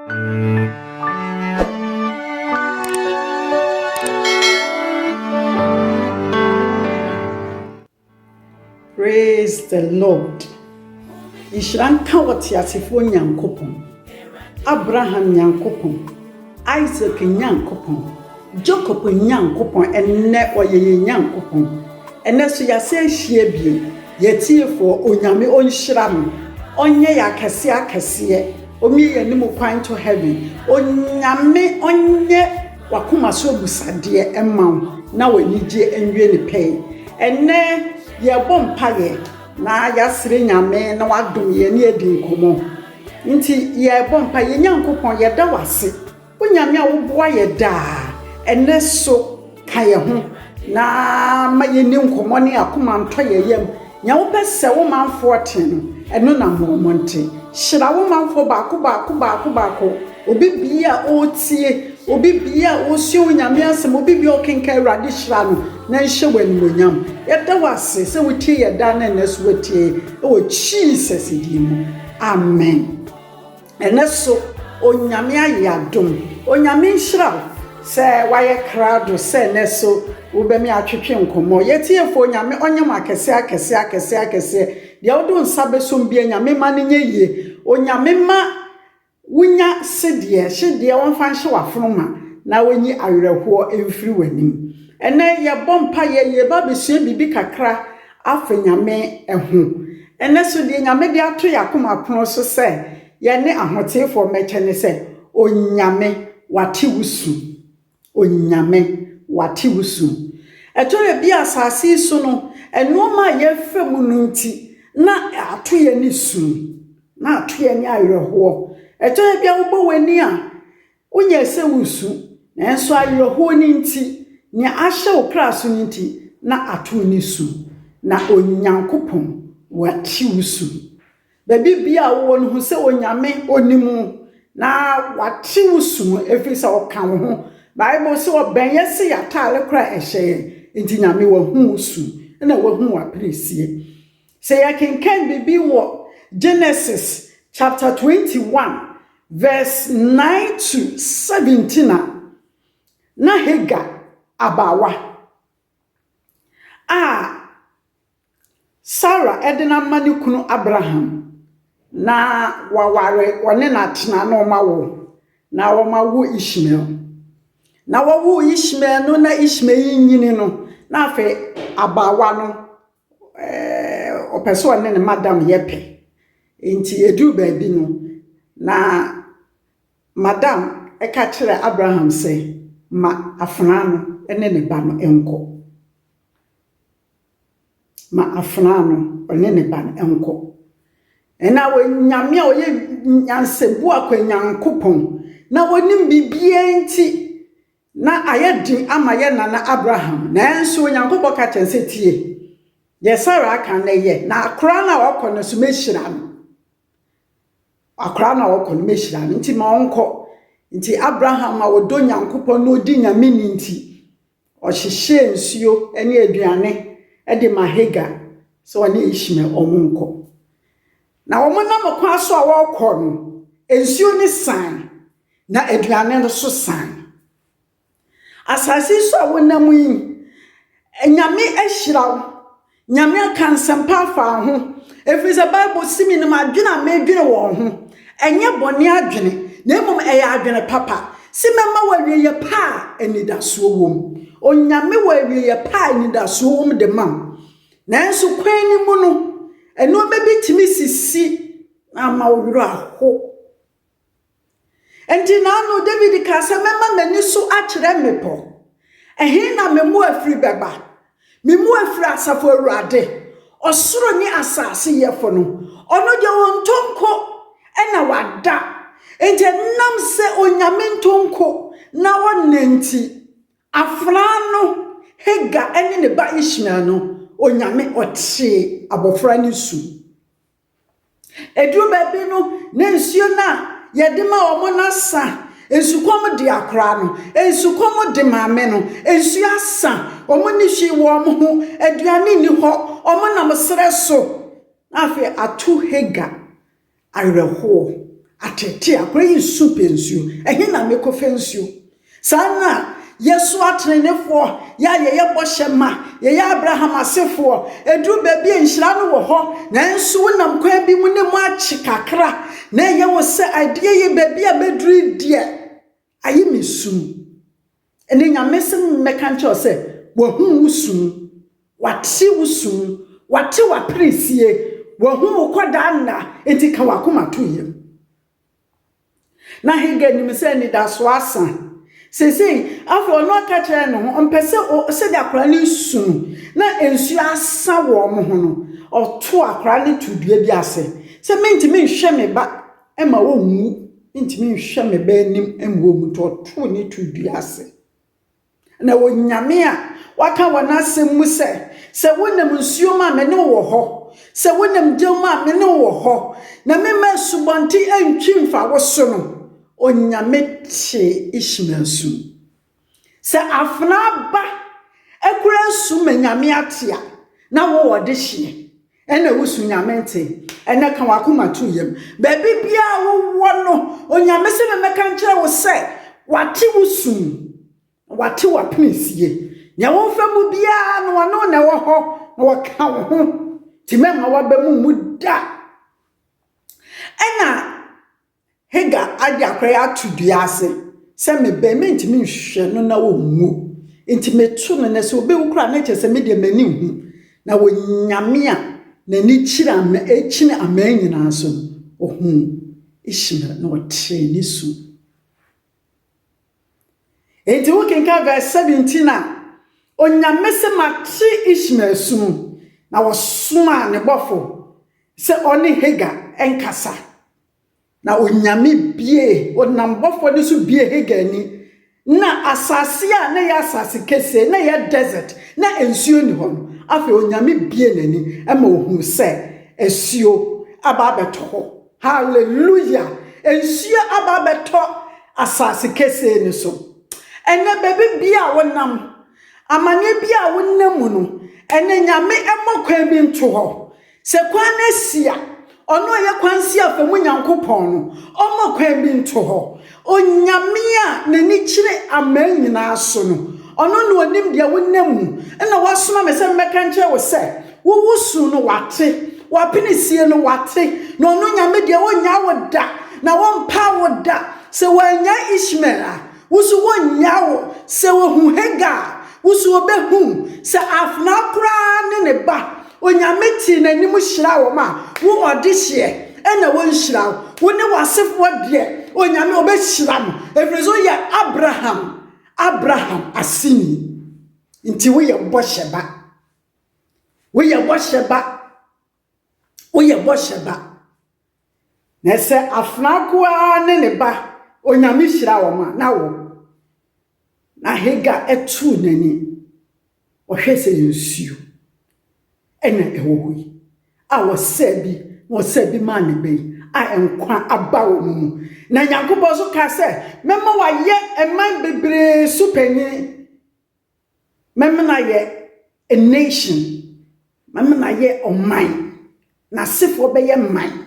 Praise the Lord. Ishranka watiasifo nyankopon. Abraham nyankopon. Isaac nyankopon. Jacob nyankopon enne oyeye nyankopon. Enne so yase ahie bio. Yetiefo onyame onhyira no. Onye yakase akase. Omiye nimu kwan to heaven. Onyame onye wakoma so busade emma na wanigye enwie ne pay. Enne ye bompaye na yasire nyame na wadom ye ne edi nkomo nti ye bompaye nyankopon ye da wase onyame a woboa ye da ene so ka ye ho na ma ye ni nkomo ne akoma nto ye yam nya wo pese wo manfo ten eno na momonte hyira wo manfo baako obi bia otie obi bia osi onyame asem obi bia okenka awrade hyira no na nhye wanimonyam yeda wase se wotie yeda na neso wotie o Jesus dimu amen eneso onyame ayadom onyame hyira se waye krado se neso wobemi atwetwe nkomo yetiefo onyame onyam akese dia wodo nsabesom bia nyame ma ne nyeye onyame ma wunya sedie wonfa nhye wafroma na wonyi awerɛhoɔ emfiri wanim ene ye bompa ye babesue bibi kakra afanyame eho ene so de nyame de ato yakoma pono so se ye ne ahotefo mechene se onyame wate wusu etore bi asase so no enoma ye femu no nti na ato ye ni su na ato ye ni awerɛhoɔ etore bi awbo wani a wonya se wusu na enso awerɛhoɔ ni nti ni ahye okraso ni nti na ato ni su na onyankopon wati wusu baby bia wo no se onyame onimu na wati wusu efisa oka wo ho bible se oben yesi yatale kra ehye nti nyame wo hu wusu na wo hu apresie se yakenkan bibi wo Genesis chapter 21 verse 9 to 17 na Hagar abawa Sarah edina mani kunu Abraham na waware wone na tena na omawo na omawo Ishmael na wawo Ishmael no na Ishmael nyini no na afa abawa no opeso ne ne madam yepe enti edu baabi no na madam eka kire Abraham say ma afna no ene ne ba no enko ma afna no ene ne ba no enko ena wo nyame a oye nyansebu akwanyankopon na wonim bibie nti na ayedi amaye na Abraham na enso nyankopon ka kyense tie ye Sarah aka na ye na akra na wokọ no so mehira no akra na wokọ no mehira no nti ma onko nti Abraham a wodo nyankopon no di nyame ni nti o hyehye nsuo ene aduane de ma Hagar so ene Ishmael omunko na omunam kwa so a wokọ no nsuo ni san na aduane no so san asase so a wonam yi nyame ahyiraw nyame akansempa fa ho efisa bible simi no madwena medwene wo ho enye bone adwene na emom eya adwene papa simema wawie ye pa anidaso wom onyame wawie ye pa anidaso wom de mam nanso kwani mu no eno bebitimi sisi na ma wuro aho enti na no David ka se mema mani so akire mepo ehe na memu afiri beba memu afiri asafo awurade osoro ni asase yefo no ono je wontonko ena wada enti nam se onyame ntonko na wonenti afrano Hagar ene ne ba Ishmael no onyame otie abofra ni su edu ba bi no na nsuo na yedema omo na sa ensukom de akra no ensukom de maame no ensu asa omo ni hwi wo omo ho aduane ni ho omo na msere so afi atu Hagar areho atete akora yi soup nsuo ehe na mekofe nsuo sana yesu atrenefo ya ye bohema ye Abraham asefo edu baabi enhyira no wo ho nanso wonam kwa bi mu ne mu achi kakra na ye wo se ade ye baabi a beduru die ayi mesum ene nyamesem meka nche se wo hu wusum wate wusum wate wapresie wo hu wokoda na etika wakoma toyem na hege nim se ni da so asa sese afro no akachire no ompese se da akra ni sunu na ensu asa wo mo ho no oto akra ni tudua bi ase se mentimi nhwe me ba ema wo nwu mentimi nhwe me ba anim emwo mu to ni tudua ase na wonyame a waka wana asem mu se wonam nsuo ma me ne wo ho se wonam gyew ma me ne wo ho na me ma subonti antwi mfa wo so no onyame che Ishmael su se afna ba ekura su manyame atia na wo wode hye ena wusu nyame nte ena ka wakoma tuyem ba bibia wo no onyame se me meka nkire wo se wate wusu wate wapenesie nya wo fa mu bia no no na wo ho na waka wo ho timema waba mu da ena hega ade akra atudua ase se me be mentimi nhwe no na wo mu intimetu no na se obewukura na chese me de mani hu na wo nyame a na ni chira ama echine ama nyina so ohu Ishmael no treni su enti wo kenka verse 17 a onyame se mate Ishmael su na wo soma ne bofo se oni hega enkasa na onyame bie onambofo de so bie hega ni na asase a na ya asase kese na ya desert na ensuo ni ho afi onyame bie nani ama ohun se esuo aba beto hallelujah ensuo aba beto asase kese ni so ene bebe bia wonam amane bia wonam no ene nyame emokwa bi nto ho se kwana sia ono ye kwansi afamu nyankopon no omokwa bi nto ho onyame a nani kire amanyina so no ono no onim dia wonam na wasoma me se meka nche wo se wo wusu no wate wapenesie no wate no ono nyame dia wonya woda na wompa woda se wanya Ishmael a wusu wonya wo se wo hu hega wusu obehu se afna kra ne ba onyame ti nanim hyira wo ma wo odihye ena wo nhyira wo ne wasefo de onyame obehyira mo efrezo ye Abraham asini nti wo ye bohyeba na se afna kwa ne ba onyame hyira wo ma na wo na hega etu nani ohwese nsuo ena ewowi a wosebi ma ne be a enkwa aba wo mu na Yakobo so ka se mema wa ye eman bebre supenye mema na ye a nation mema na ye oman na sefo be ye man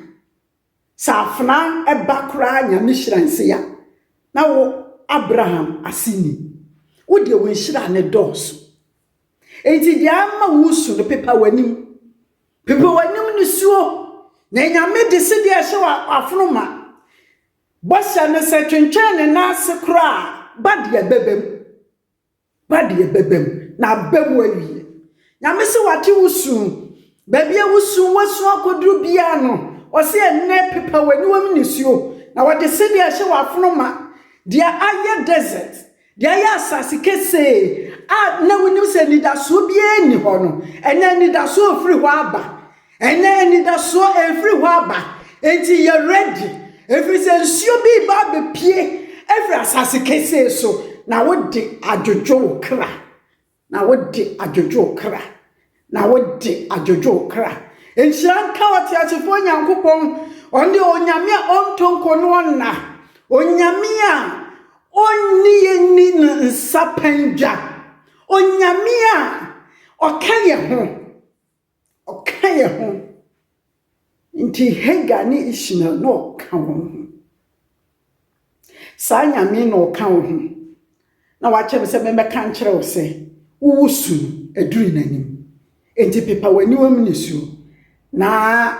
safna ebakra nyame hyiranse ya na wo Abraham asini wo de wo hyira ne dos enti dia ma wusu no pepa wanim ni suo na nyame de se de hye wa afroma bosha ne se twentwen ne nase kra bade bebem na bamu awie nyame se wate wusu babia wusu wasu akodru bia no o se enne pepa waniwam ni suo na wode se de hye wa afroma dia aye desert dia ya asase kese a na wonim se nidaso bia ni ho no ene nidaso ofri ho aba ene nidaso efri ho aba enti you ready every se nsuo bi ba be pie every asase kese so na wode adwojo kra enhyanka wate achefo nyankopon onde onyame ontonko no na onyame a onni yeni nsapanja onyame a okaye ho nti hega ni Ishmael no ka ho Saa nyame no ka wo ho. Na wache me se me meka nkyere wo se wo su eduri nanim. Enti pepa wani wam nesuo. Na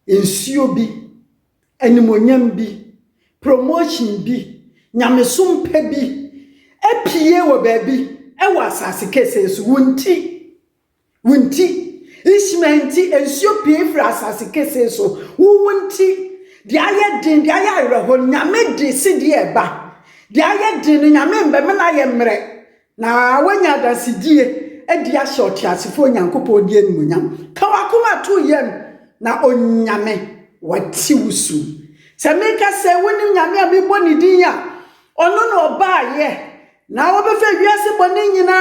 ensuo bi, animonyam bi, promotion bi, nyamesom pa bi, epie wo baabi, ewo asase kese so wunti ishmenti ensuo pie fra asase kese so wunti de ayedin de ayarehon nyame de sidi eba de ayedin nyame mbeme na yemre na wanya dasidie edi ashoti asifo nyankopɔ di animonyam ka wakoma to yem na onyame wati wusu se meka se woni nyame a mebɔ ne din a ono no oba ye na wobefe wiase bɔne nyina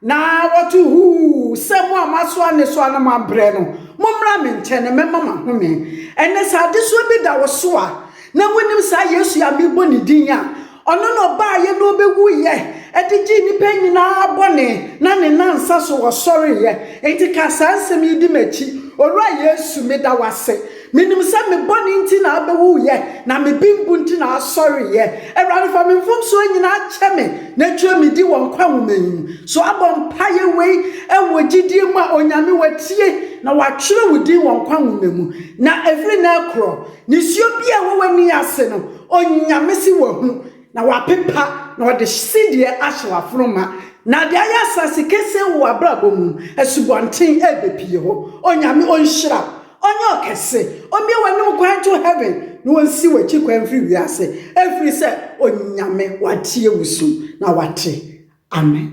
na watu hu se mo amaso ane so ana mabre no momra me nkyene mema mahome ene sa de so bi da wo so a na wonim sa Yesu ya mebɔ ne din a ono no oba ye no obewu ye edigi ni pa nyina bɔne na ne nansa so wo sɔre ye enti ka sansem yi di machi owura Yesu me da wase minim se me bɔne nti na abewu ye na me bimbu nti na asɔre ye ewrade fa me mfom so nyina akyɛ me na twa me di won kwa womanyi so abɔ mpaye wei ewo gidie mu a onyame watie na watwere wudi won kwa womamu na every na akro ni suo bia wo wani ase no onyame si wo hu na wapepa na wode sidie ahyewa froma na de aya asase kese wo abrabom esubonten ebepie ho onyame onhyira onye okese omi wani kwan to heaven no wonsi wachi kwan free wiase every say onyame watie wusu na wate amen